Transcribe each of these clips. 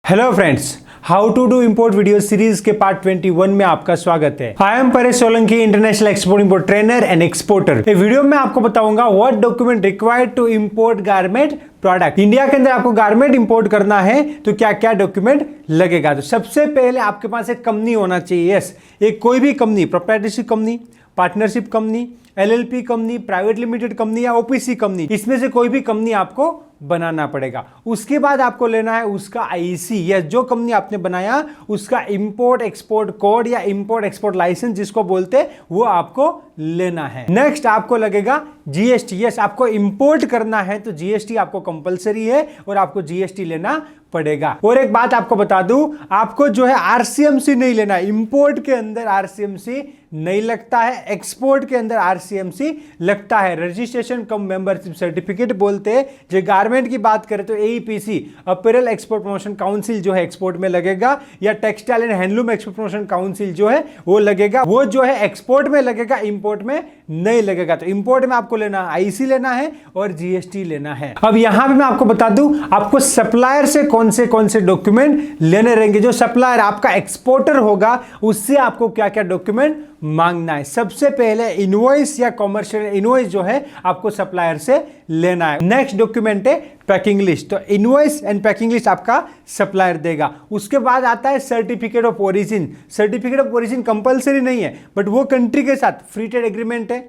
Hello friends, how to do import video series के part 21 में आपका स्वागत है। I am Paresh Solanki, international export import trainer and exporter. इस वीडियो में आपको बताऊंगा what document required to import garment product. India के अंदर आपको गारमेंट इंपोर्ट करना है तो क्या क्या डॉक्यूमेंट लगेगा। तो सबसे पहले आपके पास एक कंपनी होना चाहिए। यस, एक कोई भी company, proprietorship company, partnership company, LLP company, private limited company या ओपीसी कंपनी, इसमें से कोई भी कंपनी आपको बनाना पड़ेगा। उसके बाद आपको लेना है उसका आईसी, या जो कंपनी आपने बनाया उसका इंपोर्ट एक्सपोर्ट कोड या इंपोर्ट एक्सपोर्ट लाइसेंस जिसको बोलते हैं, वो आपको लेना है। नेक्स्ट आपको लगेगा जीएसटी। यस, आपको इंपोर्ट करना है तो जीएसटी आपको कंपलसरी है और आपको जीएसटी लेना पड़ेगा। और एक बात आपको बता दूं, आपको जो है आरसीएमसी नहीं लेना है। इंपोर्ट के अंदर आरसीएमसी नहीं लगता है, एक्सपोर्ट के अंदर आरसीएमसी लगता है। रजिस्ट्रेशन कम मेंबरशिप सर्टिफिकेट बोलते हैं। जो गारमेंट की बात करें तो AEPC, apparel export promotion council जो है एक्सपोर्ट में लगेगा, या textile and handloom export promotion council जो है वो लगेगा। वो जो है एक्सपोर्ट में लगेगा, इंपोर्ट में नहीं लगेगा। तो इंपोर्ट में आपको लेना आईसी लेना है और जीएसटी लेना है। अब यहां पे मैं आपको बता दूं, आपको सप्लायर से कौन से डॉक्यूमेंट लेने रहेंगे। जो सप्लायर आपका एक्सपोर्टर होगा उससे आपको क्या क्या डॉक्यूमेंट मांगना है। सबसे पहले इनवॉइस या कॉमर्शियल इनवॉइस जो है आपको सप्लायर से लेना है। नेक्स्ट डॉक्यूमेंट है पैकिंग लिस्ट। तो इनवॉइस एंड पैकिंग लिस्ट आपका सप्लायर देगा। उसके बाद आता है certificate of origin. Certificate of origin compulsory नहीं है, बट वो कंट्री के साथ फ्री ट्रेड एग्रीमेंट है,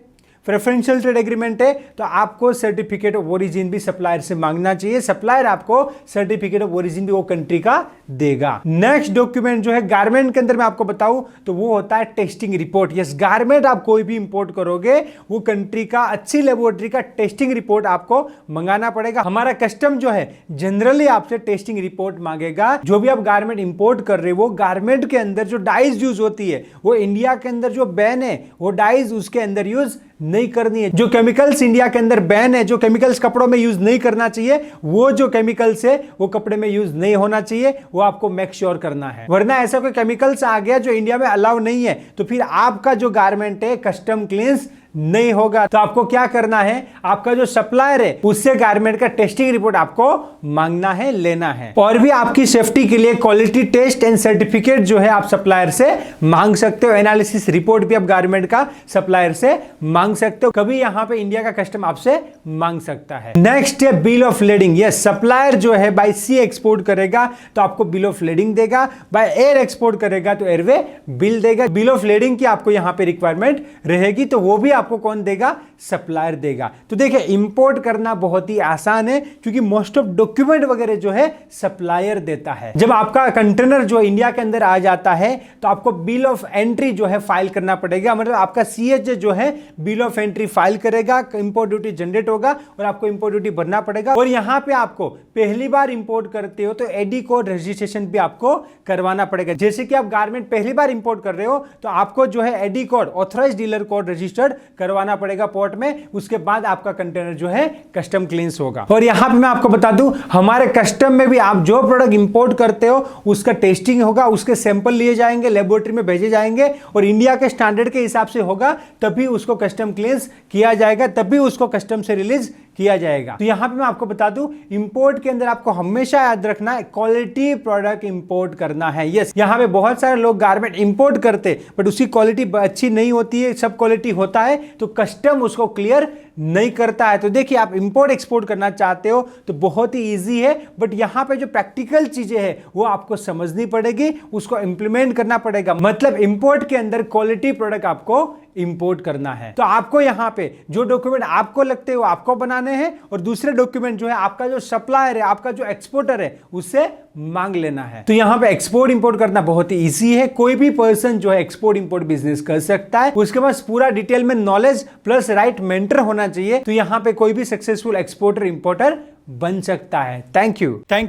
प्रेफरेंशियल ट्रेड एग्रीमेंट है, तो आपको सर्टिफिकेट ऑफ ओरिजिन भी सप्लायर से मांगना चाहिए। सप्लायर आपको सर्टिफिकेट ऑफ ओरिजिन भी वो कंट्री का देगा। नेक्स्ट डॉक्यूमेंट जो है गारमेंट के अंदर मैं आपको बताऊं तो वो होता है टेस्टिंग रिपोर्ट। यस, गारमेंट आप कोई भी इंपोर्ट करोगे वो कंट्री का अच्छी लेबोरेटरी का टेस्टिंग रिपोर्ट आपको मंगाना पड़ेगा। हमारा कस्टम जो है जनरली आपसे टेस्टिंग रिपोर्ट मांगेगा। जो भी आप गारमेंट इंपोर्ट कर रहे हो, वो गारमेंट के अंदर जो डाइज यूज होती है, वो इंडिया के अंदर जो बैन है वो डाइज उसके अंदर यूज नहीं करनी है। जो केमिकल्स इंडिया के अंदर बैन है, जो केमिकल्स कपड़ों में यूज नहीं करना चाहिए, वो जो केमिकल्स है वो कपड़े में यूज नहीं होना चाहिए। वो आपको मेक श्योर करना है, वरना ऐसा कोई केमिकल्स आ गया जो इंडिया में अलाउ नहीं है तो फिर आपका जो गारमेंट है कस्टम क्लींस नहीं होगा। तो आपको क्या करना है, आपका जो सप्लायर है उससे गारमेंट का टेस्टिंग रिपोर्ट आपको मांगना है, लेना है। और भी आपकी सेफ्टी के लिए क्वालिटी टेस्ट एंड सर्टिफिकेट जो है आप सप्लायर से मांग सकते हो। एनालिसिस रिपोर्ट भी आप गारमेंट का सप्लायर से मांग सकते हो। कभी यहां पे इंडिया का कस्टम आपसे मांग सकता है। नेक्स्ट है bill of lading. Yes, supplier जो है बाय सी एक्सपोर्ट करेगा तो आपको बिल ऑफ लेडिंग देगा, बाय एयर एक्सपोर्ट करेगा तो एयरवे बिल देगा। बिल ऑफ लेडिंग की आपको यहां पे रिक्वायरमेंट रहेगी, तो वो भी आपको कौन देगा, सप्लायर देगा। तो देखिए इंपोर्ट करना बहुत ही आसान है क्योंकि मोस्ट ऑफ डॉक्यूमेंट वगैरह जो है सप्लायर देता है। जब आपका कंटेनर जो इंडिया के अंदर आ जाता है तो आपको बिल ऑफ एंट्री जो है फाइल करना पड़ेगा। मतलब आपका सीएचए जो है बिल ऑफ एंट्री फाइल करेगा, इंपोर्ट ड्यूटी जनरेट होगा और आपको इंपोर्ट ड्यूटी भरना पड़ेगा। और यहां पे आपको पहली बार इंपोर्ट करते हो तो एडी कोड रजिस्ट्रेशन भी आपको करवाना पड़ेगा। जैसे कि आप गारमेंट पहली बार इंपोर्ट कर रहे हो तो आपको जो है AD code, authorised dealer code registered करवाना पड़ेगा पोर्ट में। उसके बाद आपका कंटेनर जो है कस्टम क्लींस होगा। और यहां पे मैं आपको बता दूं, हमारे कस्टम में भी आप जो प्रोडक्ट इंपोर्ट करते हो उसका टेस्टिंग होगा, उसके सैंपल लिए जाएंगे, लेबोरेटरी में भेजे जाएंगे और इंडिया के स्टैंडर्ड के हिसाब से होगा तभी उसको कस्टम क्लींस किया जाएगा, तभी उसको कस्टम से रिलीज किया जाएगा। तो यहां पे मैं आपको बता दूं, इंपोर्ट के अंदर आपको हमेशा याद रखना है क्वालिटी प्रोडक्ट इंपोर्ट करना है। यस, यहां पे बहुत सारे लोग गारमेंट इंपोर्ट करते बट उसकी क्वालिटी अच्छी नहीं होती है, सब क्वालिटी होता है तो कस्टम उसको क्लियर नहीं करता है। तो देखिए, आप इंपोर्ट एक्सपोर्ट करना चाहते हो तो बहुत ही इजी है, बट यहां पे जो प्रैक्टिकल चीजें हैं वो आपको समझनी पड़ेगी, उसको इंप्लीमेंट करना पड़ेगा। मतलब इंपोर्ट के अंदर क्वालिटी प्रोडक्ट आपको इंपोर्ट करना है। तो आपको यहां पे जो डॉक्यूमेंट आपको लगते हैं वो आपको बनाने हैं और दूसरे डॉक्यूमेंट जो है आपका जो सप्लायर है, आपका जो एक्सपोर्टर है, उससे मांग लेना है। तो यहां पे एक्सपोर्ट इंपोर्ट करना बहुत ही इजी है। कोई भी पर्सन जो है एक्सपोर्ट इंपोर्ट बिजनेस कर सकता है। उसके पास पूरा डिटेल में नॉलेज प्लस राइट मेंटर होना चाहिए। तो यहां पे कोई भी सक्सेसफुल एक्सपोर्टर इंपोर्टर बन सकता है। Thank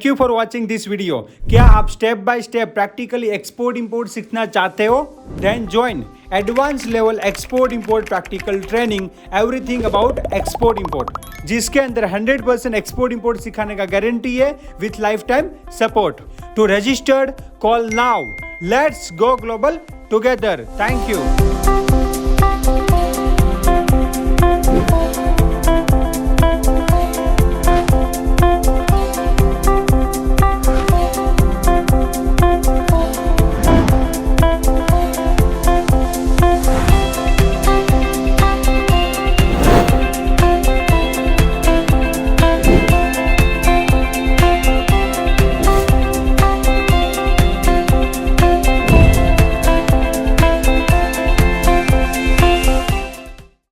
you for watching this video. क्या आप step by step practically export import सीखना चाहते हो? Then join advance level export import practical training, everything about export import, जिसके अंदर 100% एक्सपोर्ट इंपोर्ट सिखाने का गारंटी है with life time support. To registered call now. Let's go global together. Thank you.